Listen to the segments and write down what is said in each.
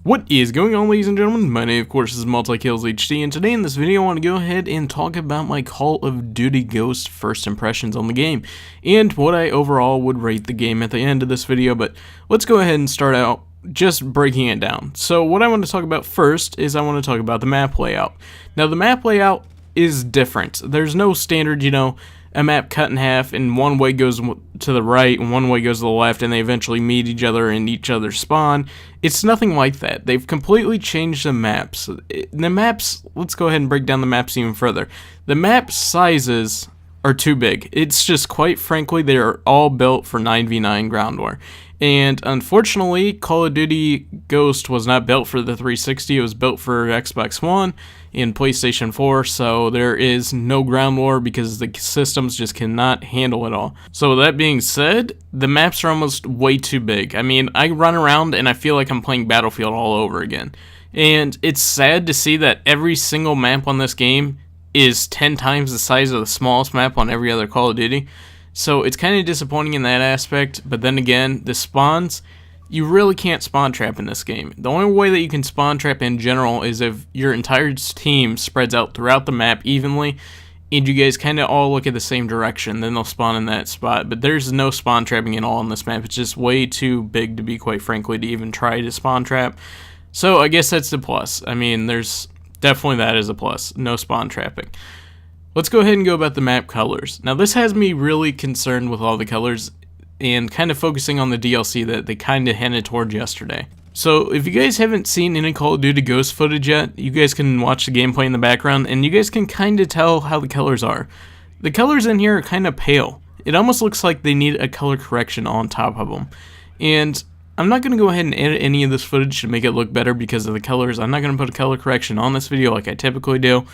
What is going on, ladies and gentlemen? My name, of course, is MultiKillsHD, and today in this video I want to go ahead and talk about my Call of Duty Ghost first impressions on the game, and what I overall would rate the game at the end of this video. But let's go ahead and start out just breaking it down. So what I want to talk about first is I want to talk about the map layout. Now the map layout is different. There's no standard, a map cut in half and one way goes to the right and one way goes to the left and they eventually meet each other and each other spawn. It's nothing like that. They've completely changed the maps. Let's go ahead and break down the maps even further. The map sizes are too big. It's just, quite frankly, they're all built for 9v9 ground war. And unfortunately, Call of Duty Ghost was not built for the 360. It was built for Xbox One and PlayStation 4, so there is no ground war because the systems just cannot handle it all. So with that being said, the maps are almost way too big. I mean, I run around and I feel like I'm playing Battlefield all over again. And it's sad to see that every single map on this game is 10 times the size of the smallest map on every other Call of Duty. So it's kind of disappointing in that aspect, but then again, the spawns, you really can't spawn trap in this game. The only way that you can spawn trap in general is if your entire team spreads out throughout the map evenly, and you guys kind of all look at the same direction, then they'll spawn in that spot. But there's no spawn trapping at all on this map. It's just way too big to be, quite frankly, to even try to spawn trap. So I guess that's the plus. I mean, there's definitely that as a plus, no spawn trapping. Let's go ahead and go about the map colors. Now this has me really concerned with all the colors and kind of focusing on the DLC that they kind of hinted toward yesterday. So if you guys haven't seen any Call of Duty Ghost footage yet, you guys can watch the gameplay in the background and you guys can kind of tell how the colors are. The colors in here are kind of pale. It almost looks like they need a color correction on top of them. And I'm not going to go ahead and edit any of this footage to make it look better because of the colors. I'm not going to put a color correction on this video like I typically do,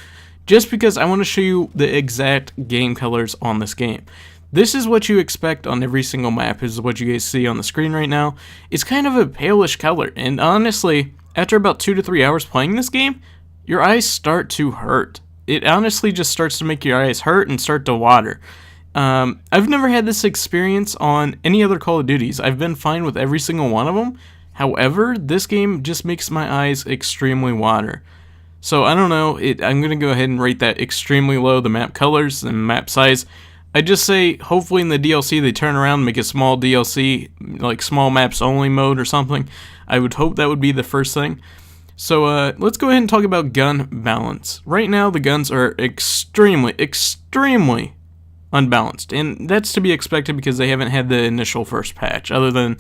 just because I want to show you the exact game colors on this game. This is what you expect on every single map. This is what you guys see on the screen right now. It's kind of a palish color, and honestly, after about 2 to 3 hours playing this game, your eyes start to hurt. It honestly just starts to make your eyes hurt and start to water. I've never had this experience on any other Call of Duties. I've been fine with every single one of them. However, this game just makes my eyes extremely water. So I don't know, I'm going to go ahead and rate that extremely low, the map colors and map size. I just say, hopefully in the DLC they turn around and make a small DLC, like small maps only mode or something. I would hope that would be the first thing. So let's go ahead and talk about gun balance. Right now the guns are extremely unbalanced, and that's to be expected because they haven't had the initial first patch, other than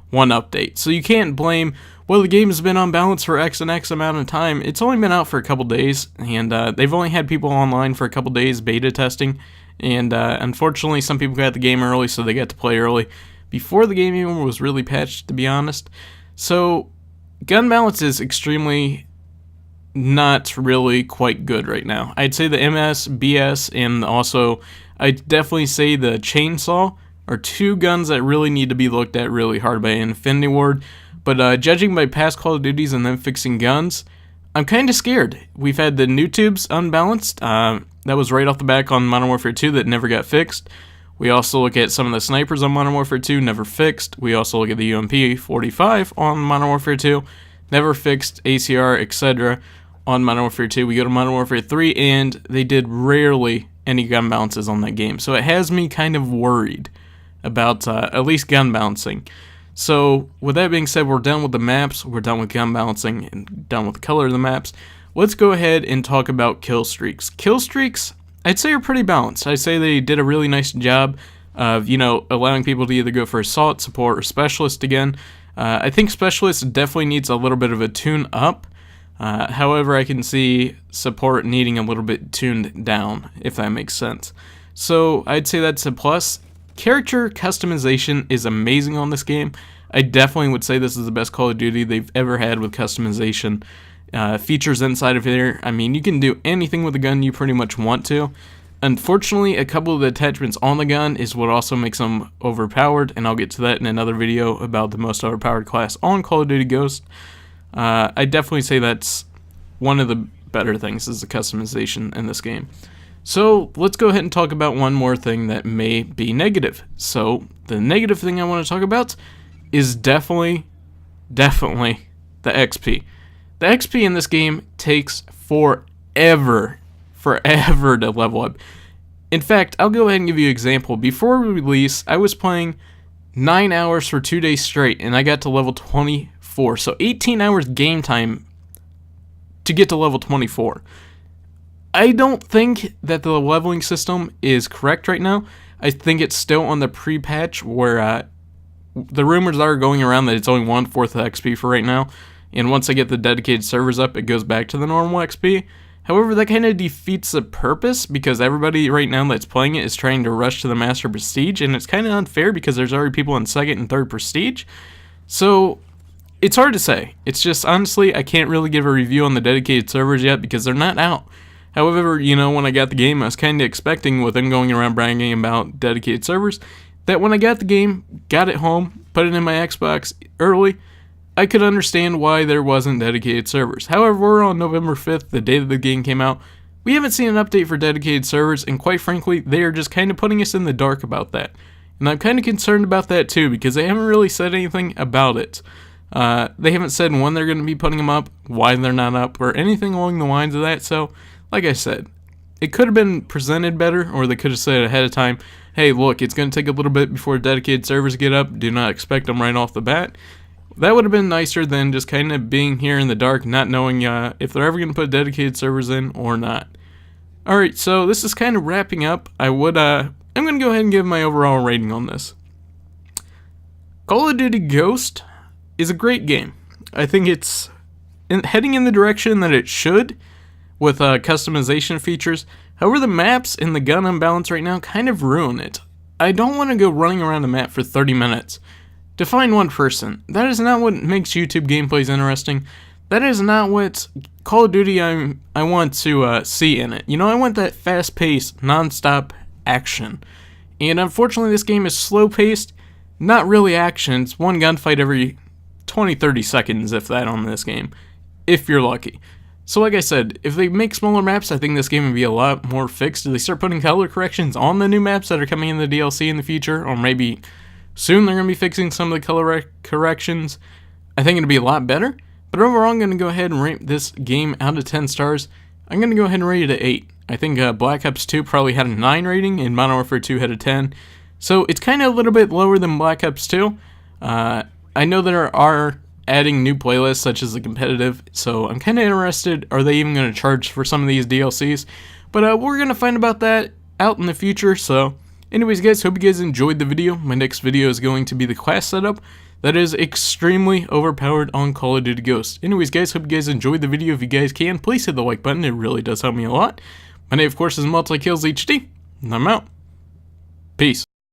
one update. So you can't blame, well, the game has been unbalanced for X and X amount of time. It's only been out for a couple days, and they've only had people online for a couple days beta testing, and unfortunately some people got the game early, so they got to play early before the game even was really patched, to be honest. So gun balance is extremely not really quite good right now. I'd say the MS, BS, and also I'd definitely say the chainsaw are two guns that really need to be looked at really hard by Infinity Ward. But judging by past Call of Duties and them fixing guns, I'm kind of scared. We've had the new tubes unbalanced. That was right off the back on Modern Warfare 2 that never got fixed. We also look at some of the snipers on Modern Warfare 2, never fixed. We also look at the UMP-45 on Modern Warfare 2, never fixed. ACR, etc. on Modern Warfare 2. We go to Modern Warfare 3, and they did rarely any gun balances on that game. So it has me kind of worried about at least gun balancing. So with that being said, we're done with the maps, we're done with gun balancing, and done with the color of the maps. Let's go ahead and talk about kill streaks. Kill streaks, I'd say, are pretty balanced. I'd say they did a really nice job of, allowing people to either go for assault, support, or specialist again. I think specialist definitely needs a little bit of a tune up. However, I can see support needing a little bit tuned down, if that makes sense. So I'd say that's a plus. Character customization is amazing on this game. I definitely would say this is the best Call of Duty they've ever had with customization. Features inside of here, I mean, you can do anything with the gun you pretty much want to. Unfortunately, a couple of the attachments on the gun is what also makes them overpowered, and I'll get to that in another video about the most overpowered class on Call of Duty Ghost. I definitely say that's one of the better things, is the customization in this game. So let's go ahead and talk about one more thing that may be negative. So the negative thing I want to talk about is definitely the XP. The XP in this game takes forever to level up. In fact, I'll go ahead and give you an example. Before release, I was playing 9 hours for 2 days straight, and I got to level 24. So 18 hours game time to get to level 24. I don't think that the leveling system is correct right now. I think it's still on the pre-patch where the rumors are going around that it's only 1/4 the XP for right now. And once I get the dedicated servers up, it goes back to the normal XP. However, that kind of defeats the purpose because everybody right now that's playing it is trying to rush to the Master Prestige, and it's kind of unfair because there's already people in 2nd and 3rd Prestige. So, it's hard to say. It's just, honestly, I can't really give a review on the dedicated servers yet because they're not out. However, you know, when I got the game, I was kind of expecting, with them going around bragging about dedicated servers, that when I got the game, got it home, put it in my Xbox early, I could understand why there wasn't dedicated servers. However, we're on November 5th, the day that the game came out. We haven't seen an update for dedicated servers, and quite frankly, they are just kind of putting us in the dark about that. And I'm kind of concerned about that too, because they haven't really said anything about it. They haven't said when they're going to be putting them up, why they're not up, or anything along the lines of that. So, like I said, it could have been presented better, or they could have said ahead of time, hey, look, it's going to take a little bit before dedicated servers get up. Do not expect them right off the bat. That would have been nicer than just kind of being here in the dark, not knowing if they're ever going to put dedicated servers in or not. Alright, so this is kind of wrapping up. I'm going to go ahead and give my overall rating on this. Call of Duty Ghost is a great game. I think it's heading in the direction that it should with customization features. However, the maps and the gun imbalance right now kind of ruin it. I don't want to go running around the map for 30 minutes. To find one person. That is not what makes YouTube gameplays interesting. That is not what Call of Duty I want to see in it. You know, I want that fast-paced, non-stop action. And unfortunately, this game is slow-paced, not really action. It's one gunfight every 20-30 seconds, if that, on this game. If you're lucky. So like I said, if they make smaller maps, I think this game would be a lot more fixed. If they start putting color corrections on the new maps that are coming in the DLC in the future, or maybe soon they're going to be fixing some of the color corrections, I think it'll be a lot better. But overall, I'm going to go ahead and rate this game out of 10 stars. I'm going to go ahead and rate it at 8. I think Black Ops 2 probably had a 9 rating, and Modern Warfare 2 had a 10. So it's kind of a little bit lower than Black Ops 2. I know there are adding new playlists such as the competitive, so I'm kind of interested, are they even going to charge for some of these DLCs? But we're going to find about that out in the future, so anyways guys, hope you guys enjoyed the video. My next video is going to be the class setup that is extremely overpowered on Call of Duty Ghost. Anyways guys, hope you guys enjoyed the video. If you guys can, please hit the like button, it really does help me a lot. My name of course is MultiKillsHD, and I'm out. Peace.